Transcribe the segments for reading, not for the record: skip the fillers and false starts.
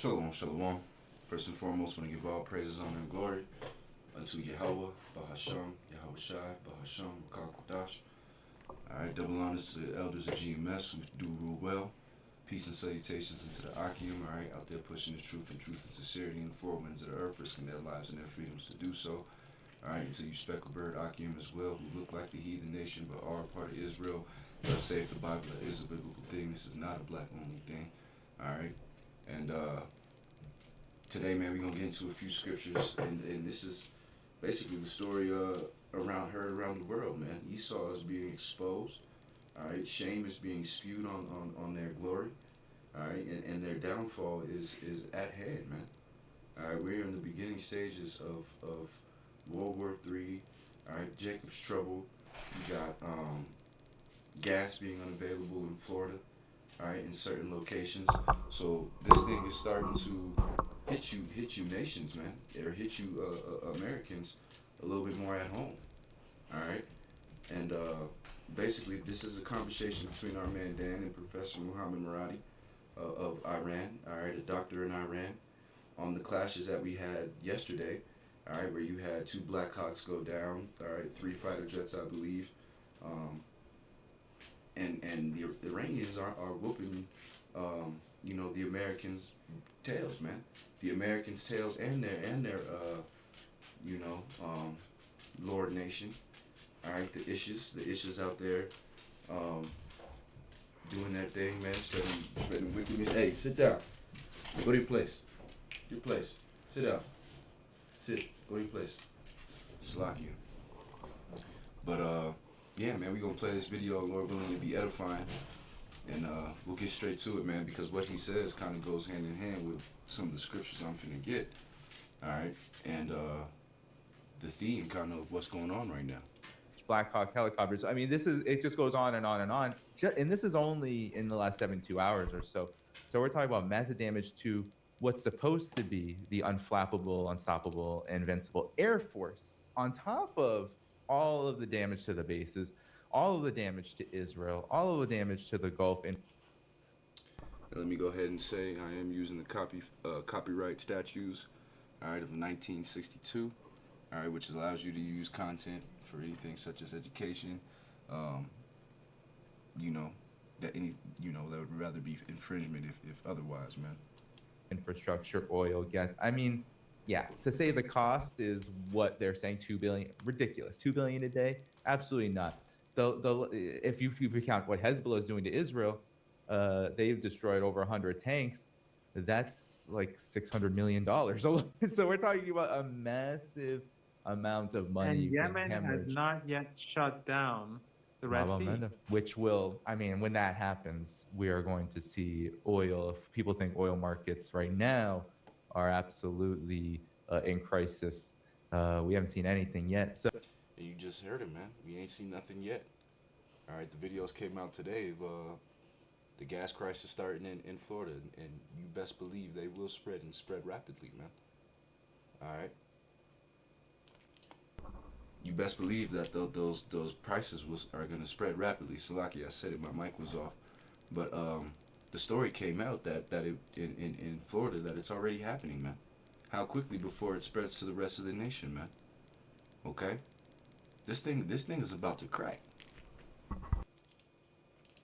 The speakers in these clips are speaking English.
Shalom, shalom. First and foremost, I want to give all praises, honor, and glory unto Yahweh, Bahasham, Yahweh Shai, Bahasham, Kakodash. Alright, double honors to the elders of GMS who do rule well. Peace and salutations into the Akim, alright, out there pushing the truth and sincerity in the four winds of the earth, risking their lives and their freedoms to do so. Alright, until you specklebird Akim as well, who look like the heathen nation but are a part of Israel. Thus saith the Bible, that is a biblical thing. This is not a black only thing. Alright. And today, man, we're gonna get into a few scriptures, and this is basically the story heard around the world, man. Esau is being exposed. All right, shame is being spewed on their glory. All right, and their downfall is at hand, man. All right, we're in the beginning stages of World War III. All right, Jacob's trouble. You got gas being unavailable in Florida. All right, in certain locations. So this thing is starting to hit you nations, man, or hit you Americans a little bit more at home. All right, and basically this is a conversation between our man Dan and Professor Muhammad Maradi of Iran. All right, a doctor in Iran, on the clashes that we had yesterday. All right, where you had 2 Black Hawks go down. All right, 3 fighter jets, I believe. And the Iranians are whooping, the Americans' tails, man. The Americans' tails and their Lord Nation. All right, the issues out there, doing that thing, man. Spreading wickedness. Hey, sit down. Go to your place. Your place. Sit down. Sit. Go to your place. Slack you. But yeah, man, we're gonna play this video, Lord willing, to be edifying, and we'll get straight to it, man, because what he says kind of goes hand in hand with some of the scriptures I'm finna get. All right, and the theme kind of what's going on right now. Black Hawk helicopters. I mean, it just goes on and on and on. And this is only in the last 72 hours or so. So we're talking about massive damage to what's supposed to be the unflappable, unstoppable, invincible Air Force, on top of all of the damage to the bases, all of the damage to Israel, all of the damage to the Gulf. And let me go ahead and say I am using the copyright statutes, all right, of 1962, all right, which allows you to use content for anything such as education, that would rather be infringement if otherwise, man. Infrastructure, oil, gas. I mean, yeah, to say the cost is what they're saying, $2 billion, ridiculous. $2 billion a day, absolutely not. If you count what Hezbollah is doing to Israel, they've destroyed over 100 tanks. That's like $600 million. So we're talking about a massive amount of money. And Yemen has not yet shut down the Red Sea. Which will, I mean, when that happens, we are going to see oil. If people think oil markets right now are absolutely in crisis, we haven't seen anything yet. So you just heard it, man. We ain't seen nothing yet. All right, the videos came out today of the gas crisis starting in Florida, and you best believe they will spread rapidly, man. All right. You best believe that those prices are going to spread rapidly. Salaki, I said it, my mic was off, but the story came out that it, in Florida, that it's already happening, man. How quickly before it spreads to the rest of the nation, man. Okay, this thing is about to crack.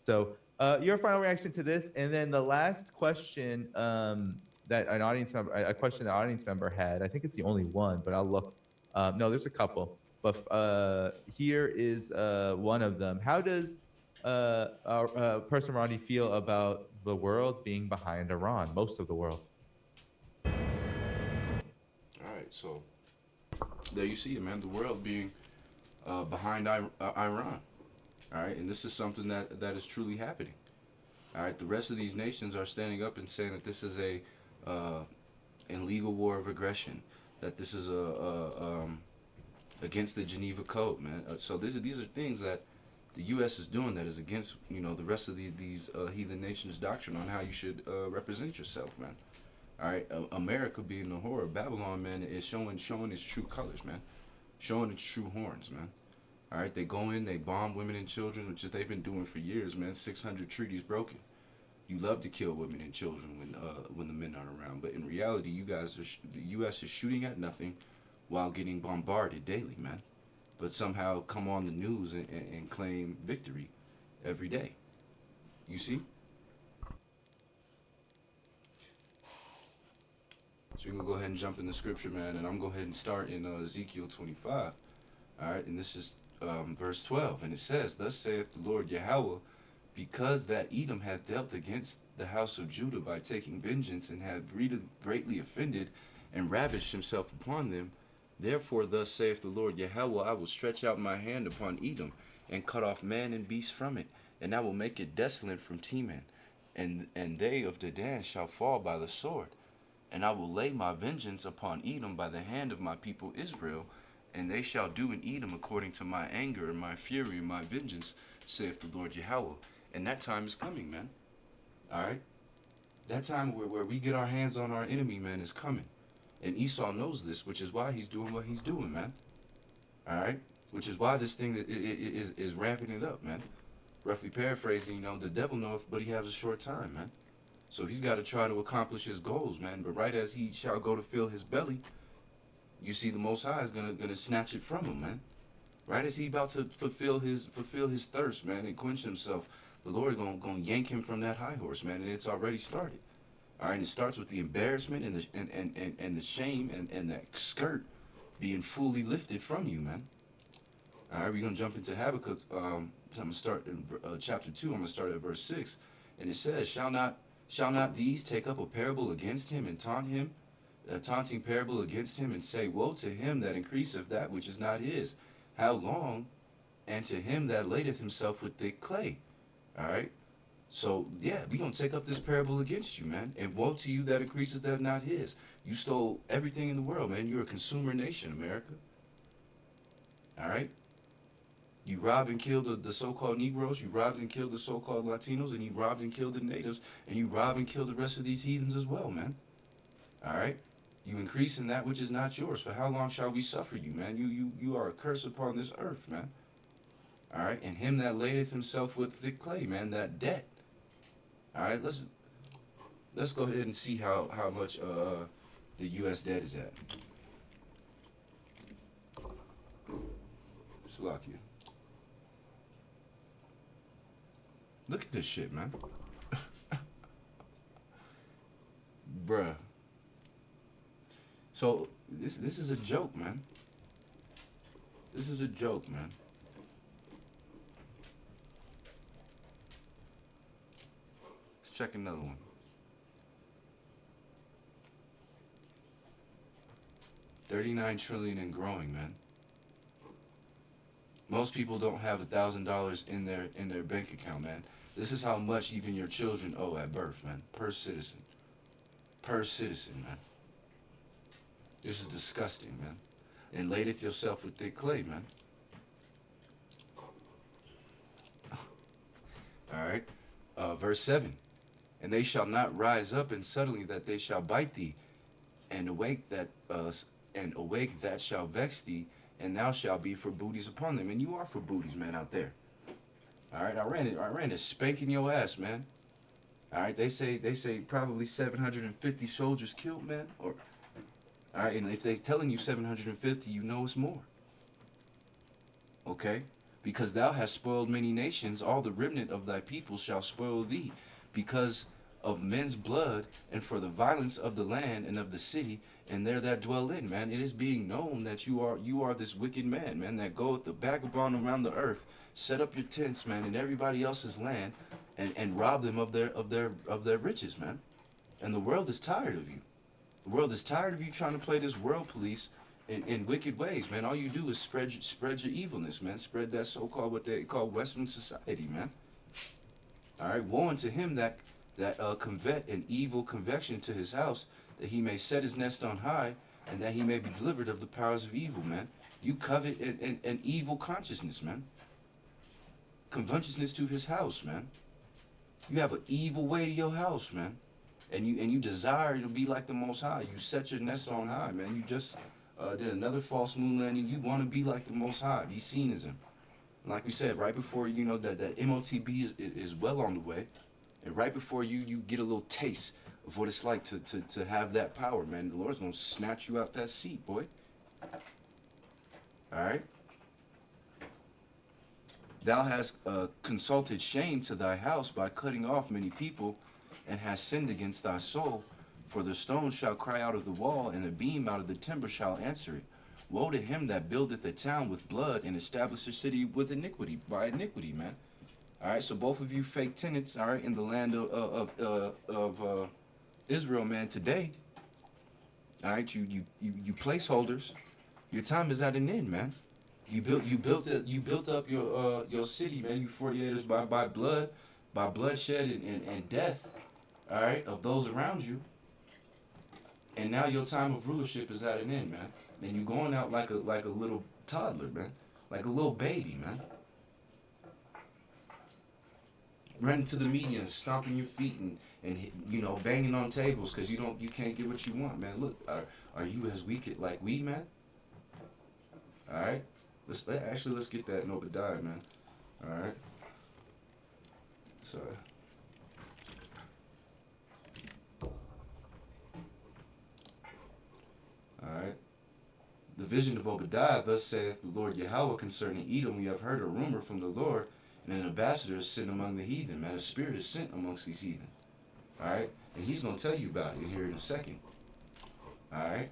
So your final reaction to this, and then the last question that a question the audience member had. I think it's the only one, but I'll look. No, there's a couple. But here is one of them. How does Person Rodney feel about the world being behind Iran, most of the world? All right, so there you see it, man. The world being behind Iran. All right, and this is something that is truly happening. All right, the rest of these nations are standing up and saying that this is a illegal war of aggression, that this is against the Geneva Code, man. So these are things that the U.S. is doing that is against, the rest of these heathen nations' doctrine on how you should represent yourself, man. All right, America being the whore of Babylon, man, is showing its true colors, man, showing its true horns, man. All right, they go in, they bomb women and children, which is they've been doing for years, man. 600 treaties broken. You love to kill women and children when the men aren't around. But in reality, the U.S. is shooting at nothing while getting bombarded daily, man. But somehow come on the news and claim victory every day. You see? So we're going to go ahead and jump into scripture, man. And I'm going to go ahead and start in Ezekiel 25. All right, and this is verse 12. And it says, Thus saith the Lord Yahweh, because that Edom hath dealt against the house of Judah by taking vengeance, and hath greatly offended, and ravished himself upon them, therefore thus saith the Lord Yahweh, I will stretch out my hand upon Edom, and cut off man and beast from it, and I will make it desolate from Teman, and they of Dedan shall fall by the sword. And I will lay my vengeance upon Edom by the hand of my people Israel, and they shall do in Edom according to my anger and my fury and my vengeance, saith the Lord Yahweh. And that time is coming, man. All right? That time where we get our hands on our enemy, man, is coming. And Esau knows this, which is why he's doing what he's doing, man. All right? Which is why this thing is ramping it up, man. Roughly paraphrasing, the devil knoweth, but he has a short time, man. So he's got to try to accomplish his goals, man. But right as he shall go to fill his belly, you see the Most High is gonna snatch it from him, man. Right as he about to fulfill his thirst, man, and quench himself, the Lord gonna yank him from that high horse, man. And it's already started. All right, and it starts with the embarrassment and the shame and that skirt being fully lifted from you, man. All right, we're gonna jump into Habakkuk. I'm gonna start in chapter 2. I'm gonna start at verse 6, and it says, Shall not these take up a parable against him and taunt him, a taunting parable against him, and say, Woe to him that increaseth that which is not his? How long? And to him that ladeth himself with thick clay. All right? So, yeah, we're going to take up this parable against you, man. And woe to you that increases that not his. You stole everything in the world, man. You're a consumer nation, America. All right? You robbed and killed the so-called Negroes, you robbed and killed the so-called Latinos, and you robbed and killed the natives, and you robbed and killed the rest of these heathens as well, man. All right? You increase in that which is not yours. For how long shall we suffer you, man? You are a curse upon this earth, man. All right? And him that ladeth himself with thick clay, man, that debt. All right? Let's go ahead and see how much the U.S. debt is at. Slovakia. Look at this shit, man. Bruh. So, this is a joke, man. This is a joke, man. Let's check another one. $39 trillion and growing, man. Most people don't have $1,000 in their bank account, man. This is how much even your children owe at birth, man. Per citizen. Per citizen, man. This is disgusting, man. And ladeth yourself with thick clay, man. All right. Verse 7. And they shall not rise up, and suddenly that they shall bite thee, and awake that shall vex thee, and thou shalt be for booties upon them. And you are for booties, man, out there. All right, I ran it spanking your ass, man. All right, they say probably 750 soldiers killed, man. Or, all right, and if they're telling you 750, you know it's more. Okay, because thou hast spoiled many nations, all the remnant of thy people shall spoil thee, because of men's blood, and for the violence of the land and of the city, and there that dwell in, man. It is being known that you are this wicked man, man, that goeth the vagabond around the earth, set up your tents, man, in everybody else's land, and rob them of their riches, man. And the world is tired of you. The world is tired of you trying to play this world police in wicked ways, man. All you do is spread your evilness, man. Spread that so-called, what they call Western society, man. All right, woe unto him that convet an evil convection to his house, that he may set his nest on high, and that he may be delivered of the powers of evil, man. You covet an evil consciousness, man. Covetousness to his house, man. You have an evil way to your house, man. And you desire to be like the Most High. You set your nest on high, man. You just did another false moon landing. You want to be like the Most High. Be seen as him. Like we said, right before, that MOTB is well on the way. And right before you get a little taste of what it's like to have that power, man, the Lord's gonna snatch you out that seat, boy. All right. Thou hast consulted shame to thy house by cutting off many people, and hast sinned against thy soul. For the stone shall cry out of the wall, and the beam out of the timber shall answer it. Woe to him that buildeth a town with blood, and establisheth a city with iniquity, by iniquity, man. All right, so both of you fake tenants, all right, in the land of Israel, man, today, all right, you placeholders, your time is at an end, man. You built up your city, man. You 48ers by blood, by bloodshed and death, all right, of those around you. And now your time of rulership is at an end, man. And you going out like a little toddler, man, like a little baby, man. Running to the media and stomping your feet and banging on tables because you can't get what you want, man. Look, are you as weak like we, man? All right. Let's get that in Obadiah, man. All right. So. All right. The vision of Obadiah, thus saith the Lord Yahweh concerning Edom, we have heard a rumor from the Lord, and an ambassador is sent among the heathen, man. A spirit is sent amongst these heathen. All right. And he's going to tell you about it here in a second. All right.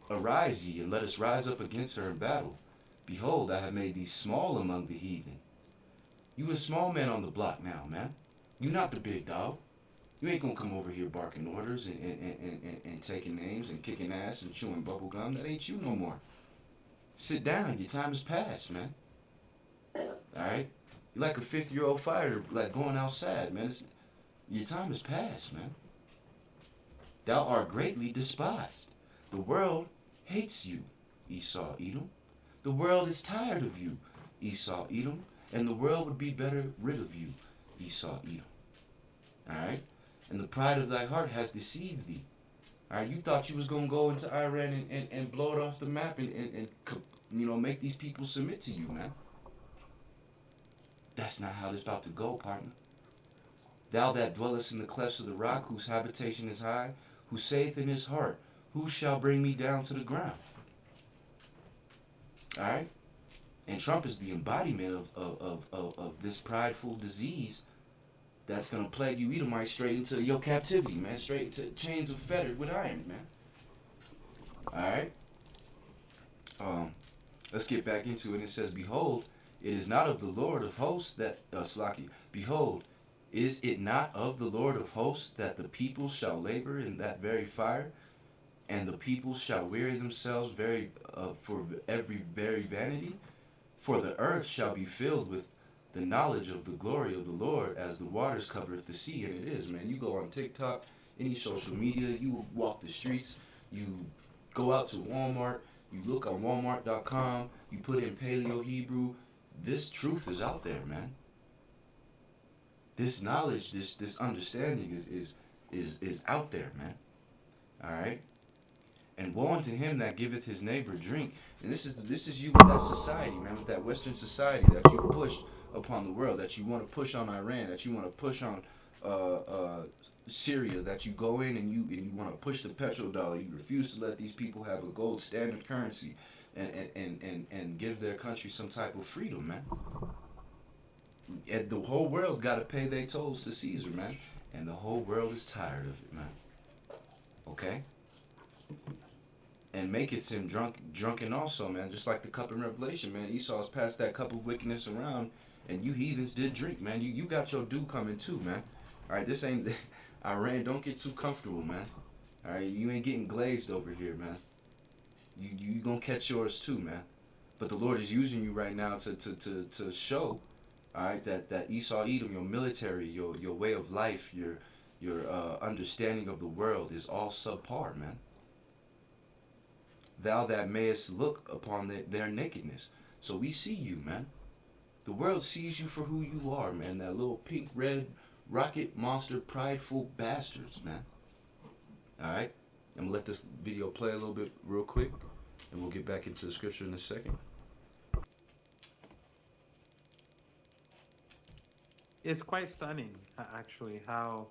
Arise ye, and let us rise up against her in battle. Behold, I have made thee small among the heathen. You a small man on the block now, man. You not the big dog. You ain't gonna come over here barking orders and taking names and kicking ass and chewing bubble gum. That ain't you no more. Sit down. Your time is past, man. All right? You're like a 50-year-old fighter, like going outside, man. Your time is past, man. Thou art greatly despised. The world hates you, Esau, Edom. The world is tired of you, Esau, Edom. And the world would be better rid of you, Esau, Edom. Alright? And the pride of thy heart has deceived thee. Alright? You thought you was going to go into Iran and blow it off the map and make these people submit to you, man. That's not how this about to go, partner. Thou that dwellest in the clefts of the rock, whose habitation is high, who saith in his heart, who shall bring me down to the ground? All right? And Trump is the embodiment of this prideful disease that's going to plague you Edomites straight into your captivity, man. Straight into chains of fettered with iron, man. All right? Let's get back into it. It says, behold, it is not of the Lord of hosts that, behold, is it not of the Lord of hosts that the people shall labor in that very fire? And the people shall weary themselves for every very vanity. For the earth shall be filled with the knowledge of the glory of the Lord as the waters covereth the sea. And it is, man. You go on TikTok, any social media, you walk the streets, you go out to Walmart, you look on Walmart.com, you put in Paleo Hebrew. This truth is out there, man. This knowledge, this understanding is out there, man. All right. And woe unto him that giveth his neighbor drink. And this is you with that society, man, with that Western society that you push upon the world, that you want to push on Iran, that you want to push on Syria, that you go in and you want to push the petrodollar. You refuse to let these people have a gold standard currency and give their country some type of freedom, man. And the whole world's got to pay their tolls to Caesar, man. And the whole world is tired of it, man. Okay? And maketh him drunken also, man. Just like the cup in Revelation, man. Esau's passed that cup of wickedness around, and you heathens did drink, man. You got your due coming too, man. All right, this ain't Iran. Don't get too comfortable, man. All right, you ain't getting glazed over here, man. You gonna catch yours too, man. But the Lord is using you right now to show, all right, that Esau, Edom, your military, your way of life, your understanding of the world is all subpar, man. Thou that mayest look upon their nakedness. So we see you, man. The world sees you for who you are, man. That little pink, red, rocket monster, prideful bastards, man. Alright? I'm going to let this video play a little bit real quick, and we'll get back into the scripture in a second. it's quite stunning, actually, how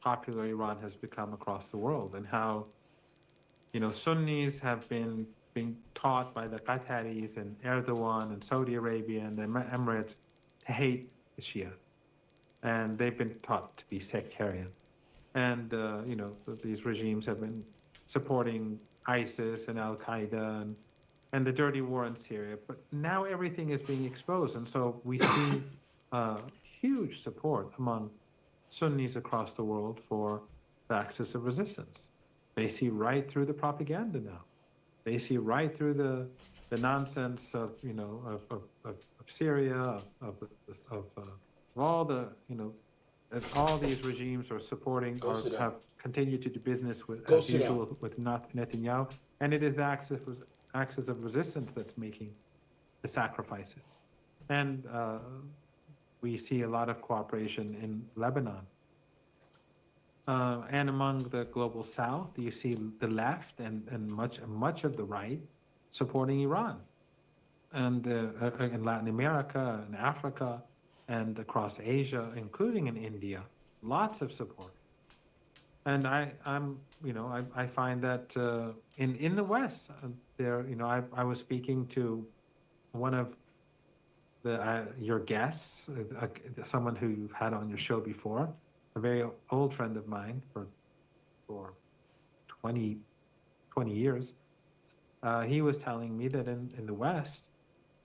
popular Iran has become across the world, and how Sunnis have been being taught by the Qataris and Erdogan and Saudi Arabia and the Emirates to hate the Shia, and they've been taught to be sectarian. And these regimes have been supporting ISIS and Al Qaeda and the dirty war in Syria. But now everything is being exposed, and so we see huge support among Sunnis across the world for the axis of resistance. They see right through the propaganda now. They see right through the nonsense of of Syria, of all the that all these regimes are supporting Go or sit down. have continued to do business with, Go as sit usual, with Netanyahu, and it is the axis of resistance that's making the sacrifices. And we see a lot of cooperation in Lebanon. And among the global south, you see the left and much of the right supporting Iran. And in Latin America and Africa and across Asia, including in India, lots of support. And I find that in the West, I was speaking to one of your guests, someone who you've had on your show before, a very old friend of mine for 20 years. He was telling me that in the West,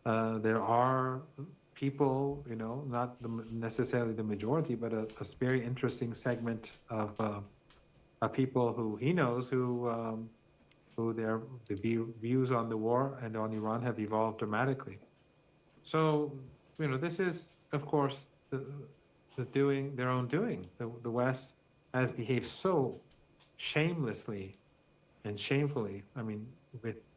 there are people, not necessarily the majority, but a very interesting segment of people who he knows who the views on the war and on Iran have evolved dramatically. So, this is, of course, their own doing. The West has behaved so shamelessly and shamefully. I mean,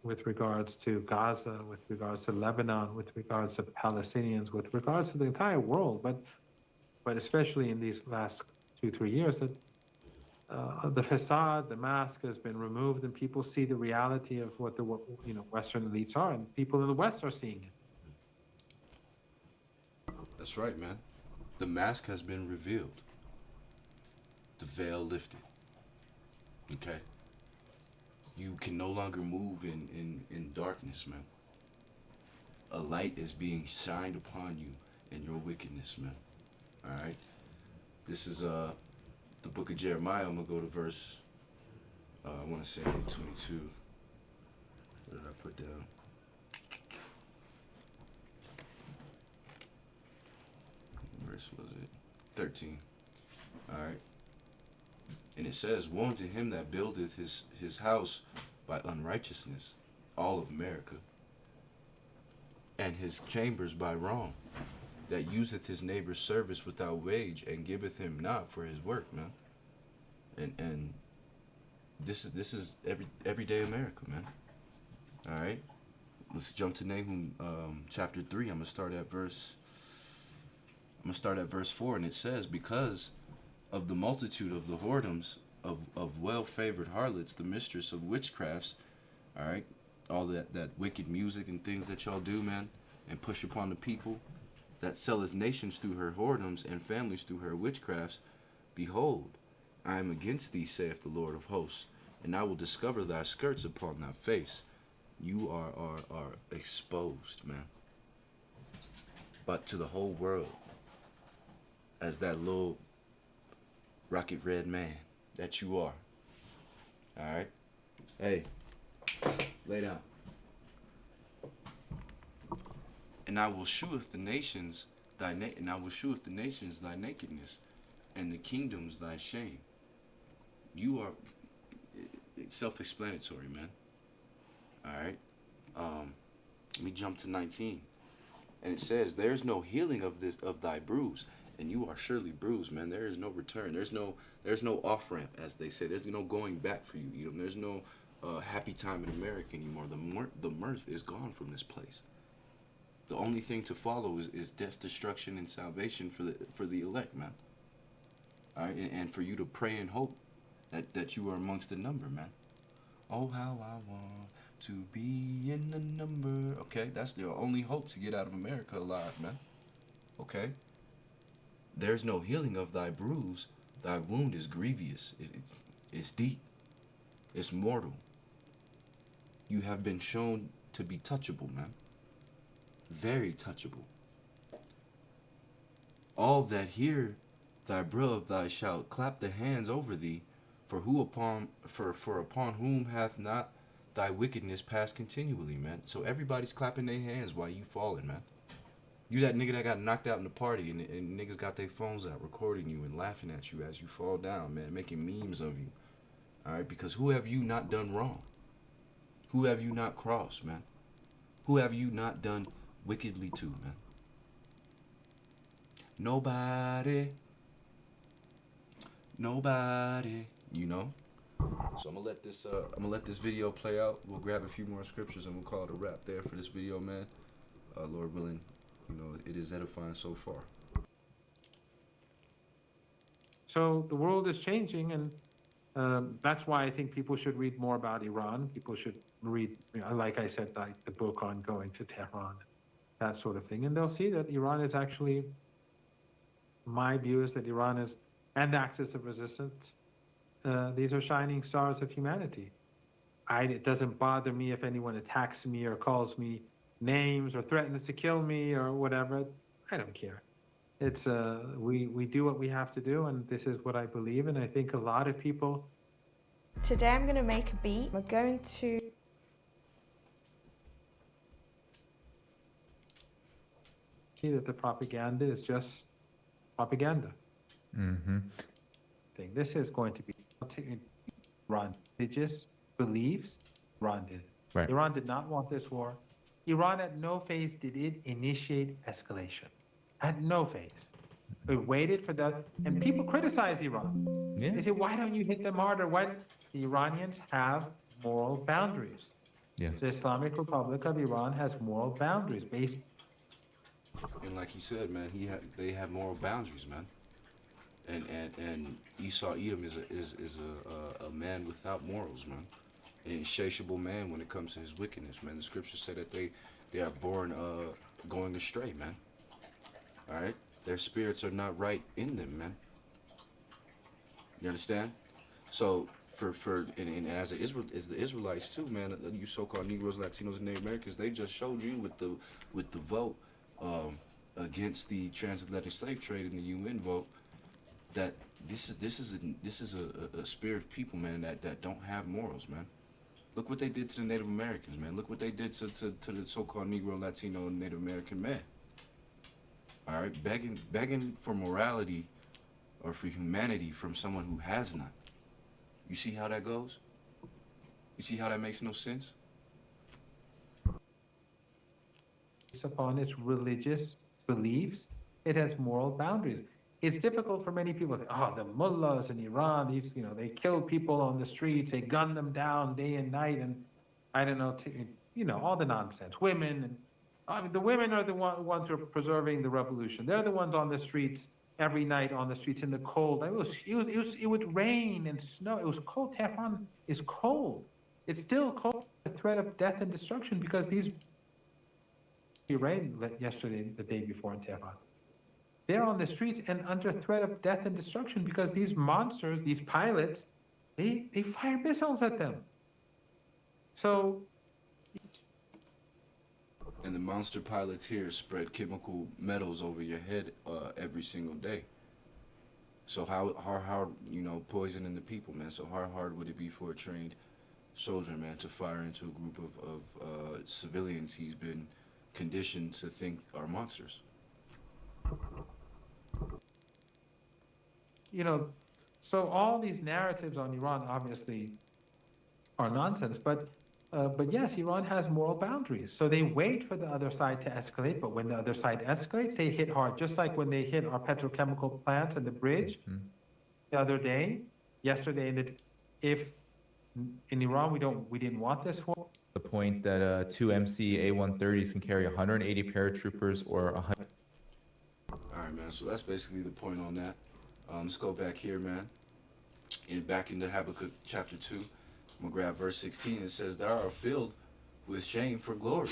with regards to Gaza, with regards to Lebanon, with regards to Palestinians, with regards to the entire world, but especially in these last 2-3 years, that the facade, the mask has been removed, and people see the reality of what the Western elites are, and people in the West are seeing it. That's right, man. The mask has been revealed. The veil lifted. Okay? You can no longer move in darkness, man. A light is being shined upon you in your wickedness, man. Alright? This is the book of Jeremiah. I'm gonna go to verse I wanna say 22. What did I put down? Verse was it? 13. Alright. And it says, woe to him that buildeth his house by unrighteousness, all of America, and his chambers by wrong, that useth his neighbor's service without wage, and giveth him not for his work, man. And this is everyday America, man. All right, let's jump to Nahum chapter 3. I'm gonna start at verse 4, and it says, because of the multitude of the whoredoms of well-favored harlots, the mistress of witchcrafts, all right, all that wicked music and things that y'all do, man, and push upon the people, that selleth nations through her whoredoms and families through her witchcrafts, behold, I am against thee, saith the Lord of hosts, and I will discover thy skirts upon thy face. You are exposed, man, but to the whole world, as that little rocket red man that you are. All right, hey, lay down. And I will sheweth the nations thy nakedness, and the kingdoms thy shame. You are self-explanatory, man. All right. Let me jump to 19, and it says, "There is no healing of thy bruise, and you are surely bruised, man. There is no return. There's no off ramp, as they say. There's no going back for you. Edom. There's no happy time in America anymore. The mirth is gone from this place. The only thing to follow is death, destruction, and salvation for the elect, man. All right, and for you to pray and hope that you are amongst the number, man. Oh, how I want to be in the number. Okay, that's the only hope to get out of America alive, man. Okay. There's no healing of thy bruise. Thy wound is grievous. It's deep. It's mortal. You have been shown to be touchable, man. Very touchable. All that hear thy breath of thy shout clap the hands over thee, for upon whom hath not thy wickedness passed continually, man. So everybody's clapping their hands while you falling, man. You that nigga that got knocked out in the party, and niggas got their phones out recording you and laughing at you as you fall down, man, making memes of you. Alright, because who have you not done wrong? Who have you not crossed, man? Who have you not done wickedly to, man? Nobody. Nobody. You know? So I'm gonna let this video play out. We'll grab a few more scriptures and we'll call it a wrap there for this video, man. Lord willing, you know, it is edifying so far. So the world is changing, and that's why I think people should read more about Iran. People should read, like I said, like the book on going to Tehran, that sort of thing, and they'll see that Iran is actually. My view is that Iran is, and the axis of resistance. These are shining stars of humanity. It doesn't bother me if anyone attacks me or calls me names or threatens to kill me or whatever. I don't care. It's we do what we have to do, and this is what I believe. And I think a lot of people. Today I'm going to make a beat. We're going to See that the propaganda is just propaganda. Mm-hmm. This is going to be Iran religious beliefs. Iran did. Right. Iran did not want this war. Iran at no phase did it initiate escalation. At no phase. It waited for that. And people criticize Iran. Yeah. They say, why don't you hit them harder? Why? The Iranians have moral boundaries. Yeah. The Islamic Republic of Iran has moral boundaries based. And like he said, man, they have moral boundaries, man. And Esau Edom is a man without morals, man. An insatiable man when it comes to his wickedness, man. The scriptures say that they are born going astray, man. All right, their spirits are not right in them, man. You understand? So and as the Israelites too, man. You so-called Negroes, Latinos, and Native Americans, they just showed you with the vote against the transatlantic slave trade in the UN vote that this is a spirit of people, man, that don't have morals, man. Look what they did to the Native Americans, man. Look what they did to the so-called Negro, Latino, and Native American man. All right, begging for morality or for humanity from someone who has none. You see how that goes? You see how that makes no sense? Upon its religious beliefs, it has moral boundaries. It's difficult for many people to think, oh, the mullahs in Iran, these, they kill people on the streets, they gun them down day and night, and I don't know, all the nonsense. Women, and I mean, the women are the ones who are preserving the revolution. They're the ones on the streets every night, on the streets in the cold. It would rain and snow. It was cold. Tehran is cold. It's still cold. The threat of death and destruction because these. It rained yesterday, the day before in Tehran. They're on the streets and under threat of death and destruction because these monsters, these pilots, they fire missiles at them. So. And the monster pilots here spread chemical metals over your head every single day. So how hard, poisoning the people, man. So how hard would it be for a trained soldier, man, to fire into a group of civilians he's been conditioned to think are monsters? So all these narratives on Iran obviously are nonsense, but yes, Iran has moral boundaries. So they wait for the other side to escalate, but when the other side escalates, they hit hard, just like when they hit our petrochemical plants and the bridge the other day, yesterday. If in Iran we didn't want this war. The point that 2 MC A-130s can carry 180 paratroopers or 100. All right, man. So that's basically the point on that. Let's go back here, man. Back into Habakkuk chapter 2. I'm going to grab verse 16. It says, Thou art filled with shame for glory.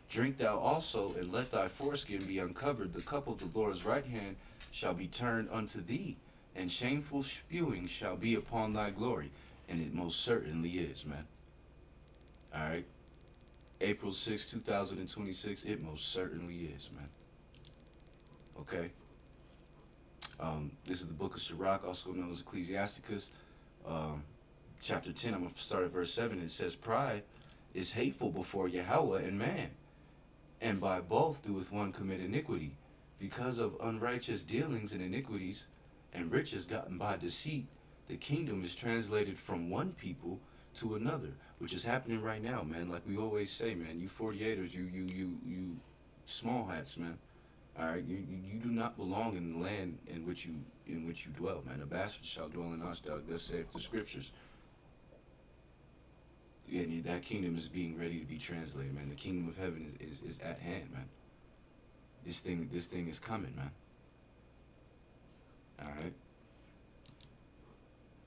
Drink thou also, and let thy foreskin be uncovered. The cup of the Lord's right hand shall be turned unto thee, and shameful spewing shall be upon thy glory. And it most certainly is, man. Alright? April 6, 2026, it most certainly is, man. Okay? This is the book of Sirach, also known as Ecclesiasticus. Chapter 10, I'm going to start at verse 7. It says, pride is hateful before Yahweh and man, and by both doeth one commit iniquity. Because of unrighteous dealings and iniquities, and riches gotten by deceit, the kingdom is translated from one people to another, which is happening right now, man. Like we always say, man, you 48ers, you small hats, man. All right, you do not belong in the land in which you dwell, man. A bastard shall dwell in Ashdod. Thus saith the scriptures. And that kingdom is being ready to be translated, man. The kingdom of heaven is at hand, man. This thing is coming, man. All right.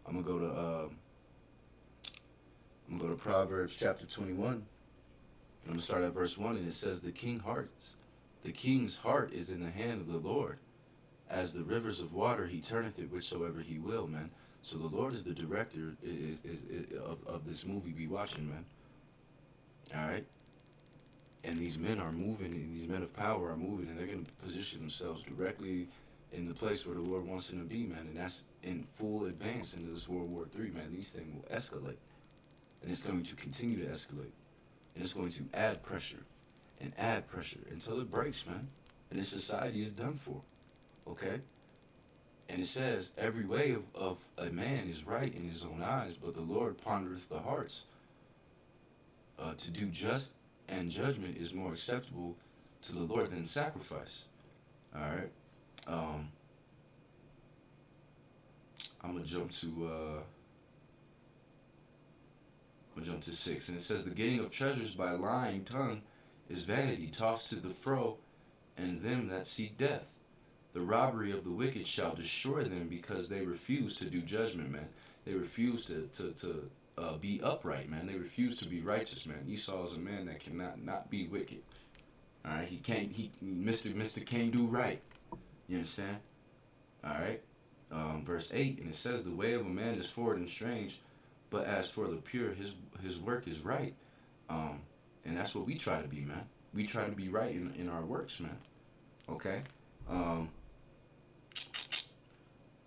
I'm gonna go to Proverbs chapter 21. I'm gonna start at verse 1, and it says, the king's heart is in the hand of the Lord. As the rivers of water, he turneth it whichsoever he will, man. So the Lord is the director of this movie we watching, man. All right. And these men are moving, and these men of power are moving, and they're going to position themselves directly in the place where the Lord wants them to be, man. And that's in full advance into this World War III, man. These things will escalate. And it's going to continue to escalate. And it's going to add pressure until it breaks, man. And this society is done for. Okay? And it says, every way of a man is right in his own eyes, but the Lord pondereth the hearts. To do just and judgment is more acceptable to the Lord than sacrifice. All right. I'm gonna jump to 6, and it says, the getting of treasures by lying tongue is vanity, tossed to the fro, and them that seek death. The robbery of the wicked shall destroy them, because they refuse to do judgment, man. They refuse to be upright, man. They refuse to be righteous, man. Esau is a man that cannot not be wicked. All right, Mr. can't do right. You understand? All right. Verse 8, and it says, the way of a man is forward and strange, but as for the pure, his work is right. And that's what we try to be, man. We try to be right in our works, man. Okay.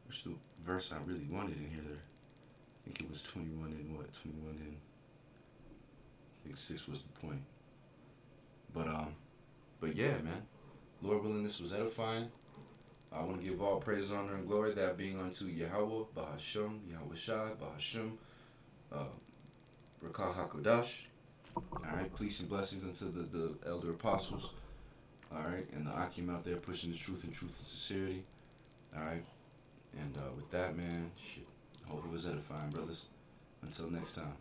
Which the verse I really wanted in here there. I think it was 21 and what? 21 and I think 6 was the point. But yeah, man. Lord willing, this was edifying. I want to give all praise, honor, and glory, that being unto Yahweh, Bahasham, Yahweh Shai, Bahasham, Rakah HaKodash. Alright, peace and blessings unto the elder apostles. Alright, and the Akim out there pushing the truth and sincerity. Alright, and with that, man, shit, hope it was edifying, brothers. Until next time.